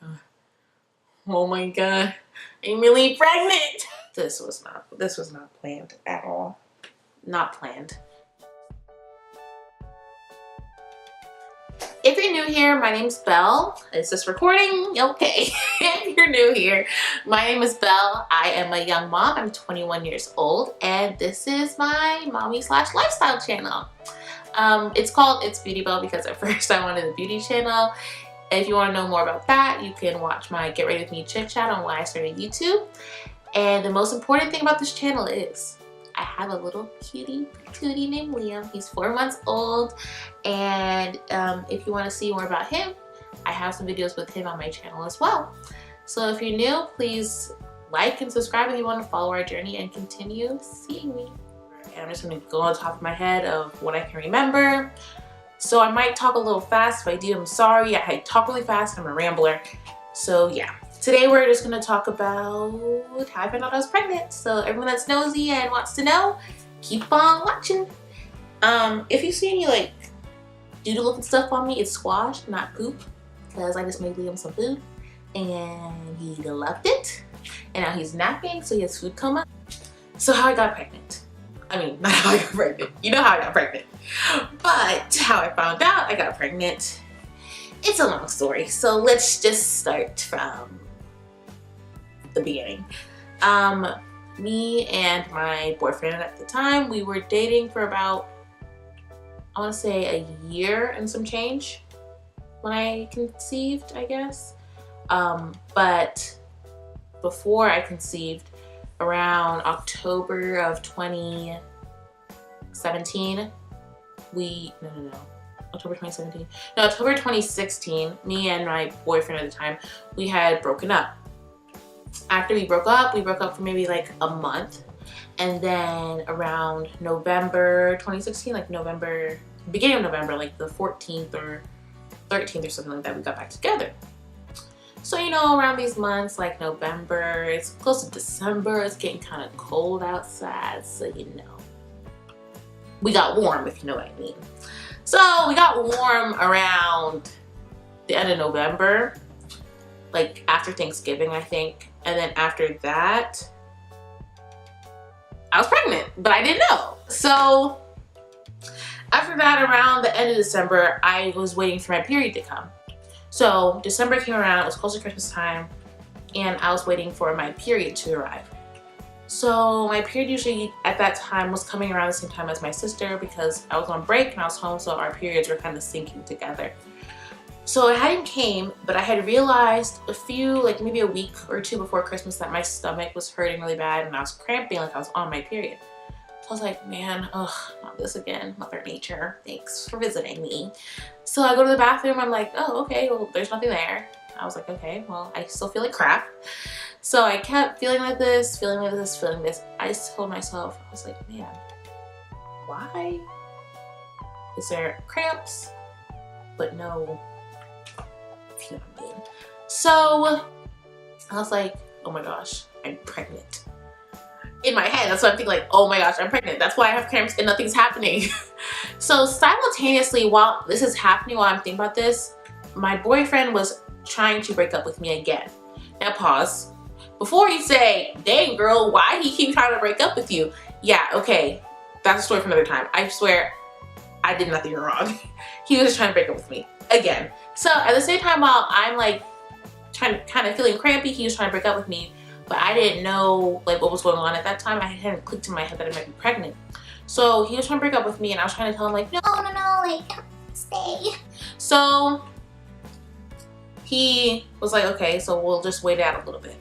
god. Oh my god. I'm really pregnant. This was not planned at all. Not planned. If you're new here, my name's Belle. Is this recording? Okay. If you're new here, my name is Belle. I am a young mom. I'm 21 years old, and this is my mommy/lifestyle channel. It's called It's Beauty Belle because at first I wanted a beauty channel. If you want to know more about that, you can watch my Get Ready With Me Chit chat on why I started YouTube. And the most important thing about this channel is I have a little cutie named Liam. He's 4 months old, and if you want to see more about him, I have some videos with him on my channel as well. So if you're new, please like and subscribe if you want to follow our journey and continue seeing me. And I'm just going to go on top of my head of what I can remember. So I might talk a little fast. If I do, I'm sorry. I talk really fast. I'm a rambler. So yeah. Today we're just going to talk about how I found out I was pregnant. So everyone that's nosy and wants to know, keep on watching. If you see any like doodle looking stuff on me, it's squash, not poop. Because I just made Liam some food and he loved it. And now he's napping, so he has food coma. So how I got pregnant. I mean, not how I got pregnant. You know how I got pregnant. But how I found out I got pregnant, it's a long story. So let's just start from the beginning. Me and my boyfriend at the time, we were dating for about, I want to say a year and some change when I conceived, I guess. But before I conceived, around October of 2017, October 2016, me and my boyfriend at the time, we had broken up. After we broke up for maybe like a month. And then around November 2016, like November, beginning of November, like the 14th or 13th or something like that, we got back together. So, you know, around these months, like November, it's close to December, it's getting kind of cold outside, so you know. We got warm, if you know what I mean. So we got warm around the end of November, like after Thanksgiving, I think. And then after that, I was pregnant, but I didn't know. So after that, around the end of December, I was waiting for my period to come. So December came around, it was close to Christmas time, and I was waiting for my period to arrive. So my period usually at that time was coming around the same time as my sister because I was on break and I was home, so our periods were kind of syncing together. So it hadn't came, but I had realized like maybe a week or two before Christmas that my stomach was hurting really bad and I was cramping like I was on my period. So I was like, man, ugh, not this again, Mother Nature, thanks for visiting me. So I go to the bathroom, I'm like, oh, okay, well, there's nothing there. I was like, okay, well, I still feel like crap. So I kept feeling like this, feeling this. I just told myself, I was like, man, why is there cramps, but no, if you know what I mean. So I was like, oh my gosh, I'm pregnant. In my head, that's what I'm thinking, like, oh my gosh, I'm pregnant. That's why I have cramps and nothing's happening. So simultaneously, while this is happening, while I'm thinking about this, my boyfriend was trying to break up with me again. Now pause. Before you say, dang girl, why he keep trying to break up with you? Yeah, okay, that's a story for another time. I swear, I did nothing wrong. He was just trying to break up with me again. So at the same time, while I'm like kind of feeling crampy, he was trying to break up with me, but I didn't know like what was going on at that time. I hadn't clicked in my head that I might be pregnant. So he was trying to break up with me, and I was trying to tell him like, no, like stay. So he was like, okay, so we'll just wait it out a little bit.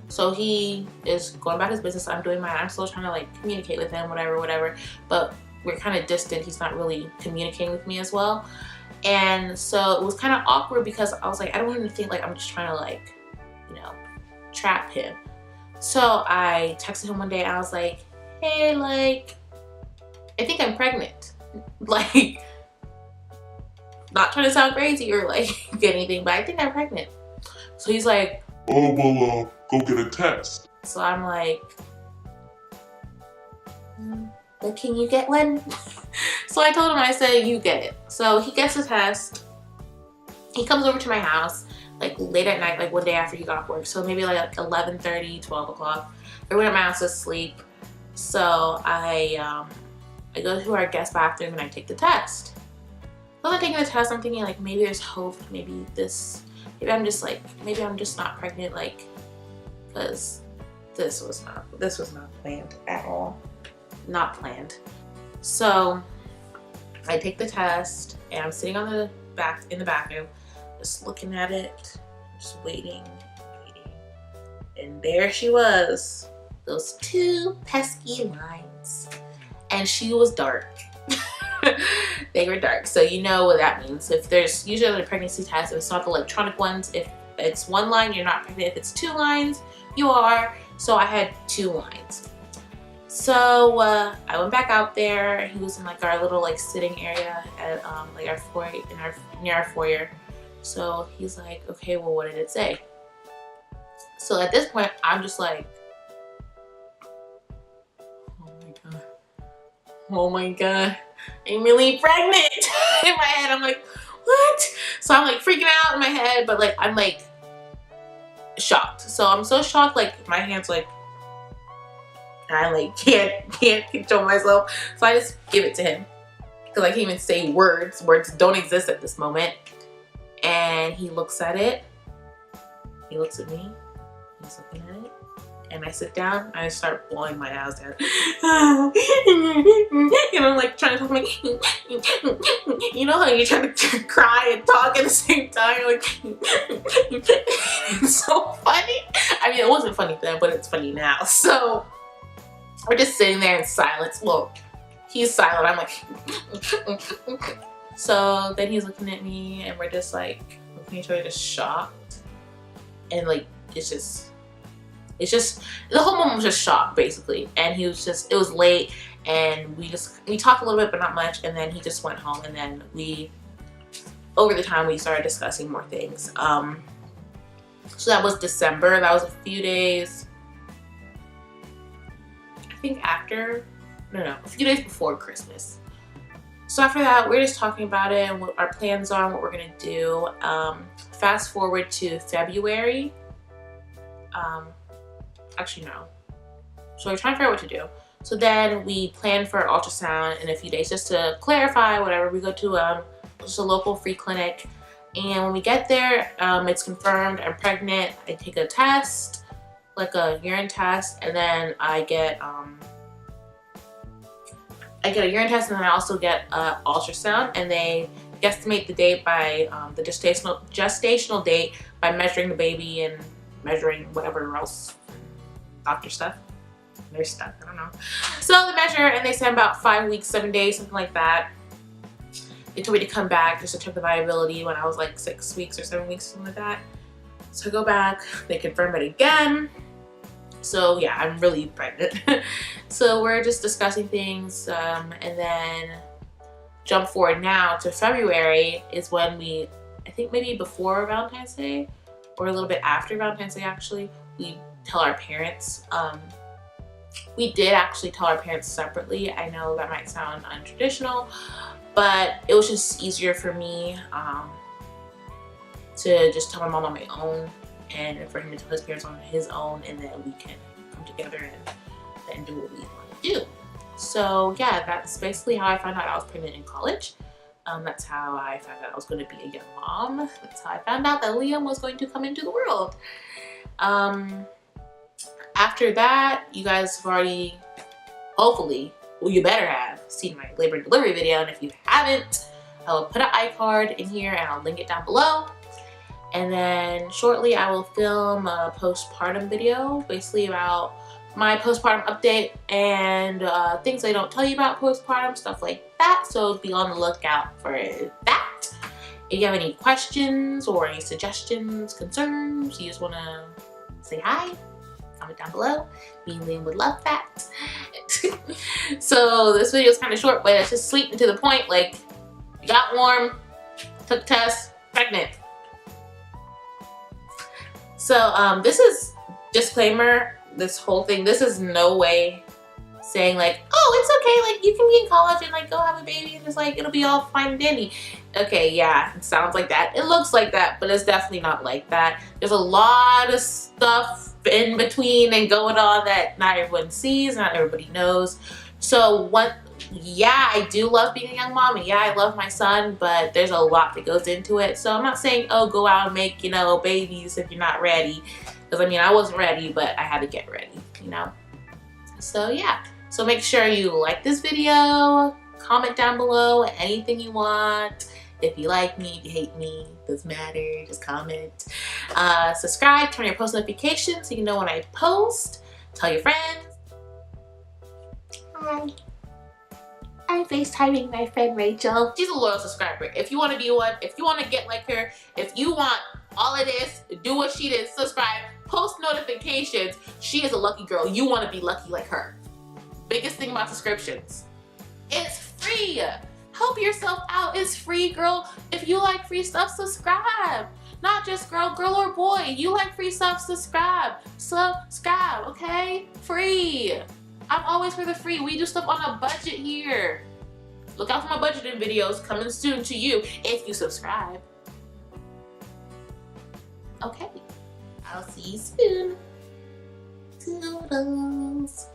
So he is going about his business. I'm doing mine. I'm still trying to like communicate with him, whatever. But we're kind of distant. He's not really communicating with me as well. And so it was kind of awkward because I was like, I don't want him to think like I'm just trying to like, you know, trap him. So I texted him one day and I was like, hey, like, I think I'm pregnant. Like, not trying to sound crazy or like get anything, but I think I'm pregnant. So he's like, oh, well, go get a test. So I'm like, but can you get one? So I told him, I said, you get it. So he gets the test. He comes over to my house like late at night, like one day after he got off work. So maybe like 11:30, 12 o'clock. Everyone at my house is asleep. So I go to our guest bathroom and I take the test. While I'm taking the test, I'm thinking like maybe there's hope. Maybe I'm just not pregnant, like, because this was not planned at all. Not planned. So I take the test and I'm sitting in the bathroom, just looking at it, just waiting. And there she was, those 2 pesky lines. And she was dark. They were dark. So you know what that means. If there's usually a pregnancy test, if it's not the electronic ones, if it's 1 line, you're not pregnant. If it's 2 lines, you are. So I had 2 lines. So I went back out there. He was in like our little like sitting area at like our foyer, near our foyer. So he's like, okay, well, what did it say? So at this point, I'm just like, oh my god, I'm really pregnant. In my head, I'm like, what? So I'm like freaking out in my head, but like I'm like shocked. So I'm so shocked, like my hands like, I like can't control myself. So I just give it to him because I can't even say words. Words don't exist at this moment. And he looks at it. He looks at me. He's looking at it. And I sit down and I start blowing my eyes down. And I'm like trying to talk, like, you know how you're trying to cry and talk at the same time? You're like, it's so funny. I mean, it wasn't funny then, but it's funny now. So we're just sitting there in silence. Well, he's silent. I'm like, so then he's looking at me and we're just like looking at each other, just shocked. And like, it's just, the whole moment was just shocked basically. And he was just, it was late and we talked a little bit, but not much. And then he just went home and then over the time we started discussing more things. So that was December. That was a few days, I think a few days before Christmas. So after that, we're just talking about it and what our plans are and what we're gonna do. Fast forward to February. Actually no. So we're trying to figure out what to do. So then we plan for ultrasound in a few days just to clarify whatever. We go to just a local free clinic. And when we get there, it's confirmed I'm pregnant. I take a test, like a urine test, and then I get a urine test, and then I also get an ultrasound, and they guesstimate the date by the gestational date by measuring the baby and measuring whatever else, doctor stuff, nurse stuff, I don't know. So they measure and they say about 5 weeks, 7 days, something like that. They told me to come back just to check the viability when I was like 6 weeks or 7 weeks, something like that. So I go back, they confirm it again. So yeah, I'm really pregnant. So we're just discussing things, and then jump forward now to February is when we, I think maybe before Valentine's Day or a little bit after Valentine's Day actually, we tell our parents. We did actually tell our parents separately. I know that might sound untraditional, but it was just easier for me to just tell my mom on my own and for him to tell his parents on his own, and then we can come together and do what we want to do. So yeah, that's basically how I found out I was pregnant in college. That's how I found out I was going to be a young mom. That's how I found out that Liam was going to come into the world. After that, you guys have already, hopefully, well, you better have seen my labor and delivery video, and if you haven't, I will put an iCard in here and I'll link it down below. And then shortly I will film a postpartum video, basically about my postpartum update and things I don't tell you about postpartum, stuff like that. So be on the lookout for that. If you have any questions or any suggestions, concerns, you just want to say hi, comment down below. Me and Liam would love that. So this video is kind of short, but it's just sweet and to the point. Like, got warm, took the test, pregnant. So this is disclaimer, this whole thing, this is no way saying like, oh, it's okay, like you can be in college and like go have a baby and it's like it'll be all fine and dandy. Okay, yeah, it sounds like that. It looks like that, but it's definitely not like that. There's a lot of stuff in between and going on that not everyone sees, not everybody knows. So yeah, I do love being a young mom, and yeah, I love my son, but there's a lot that goes into it. So I'm not saying, oh, go out and make, babies if you're not ready. Because I mean, I wasn't ready, but I had to get ready, So yeah, so make sure you like this video, comment down below anything you want. If you like me, if you hate me, doesn't matter, just comment. Subscribe, turn on your post notifications so you know when I post. Tell your friends. Hi. I'm FaceTiming my friend Rachel. She's a loyal subscriber. If you want to be one, if you want to get like her, if you want all of this, do what she did, subscribe, post notifications. She is a lucky girl. You want to be lucky like her. Biggest thing about subscriptions. It's free. Help yourself out. It's free, girl. If you like free stuff, subscribe. Not just girl or boy. You like free stuff, subscribe. Subscribe, okay? Free. I'm always for the free. We do stuff on a budget here. Look out for my budgeting videos coming soon to you if you subscribe. Okay, I'll see you soon. Toodles.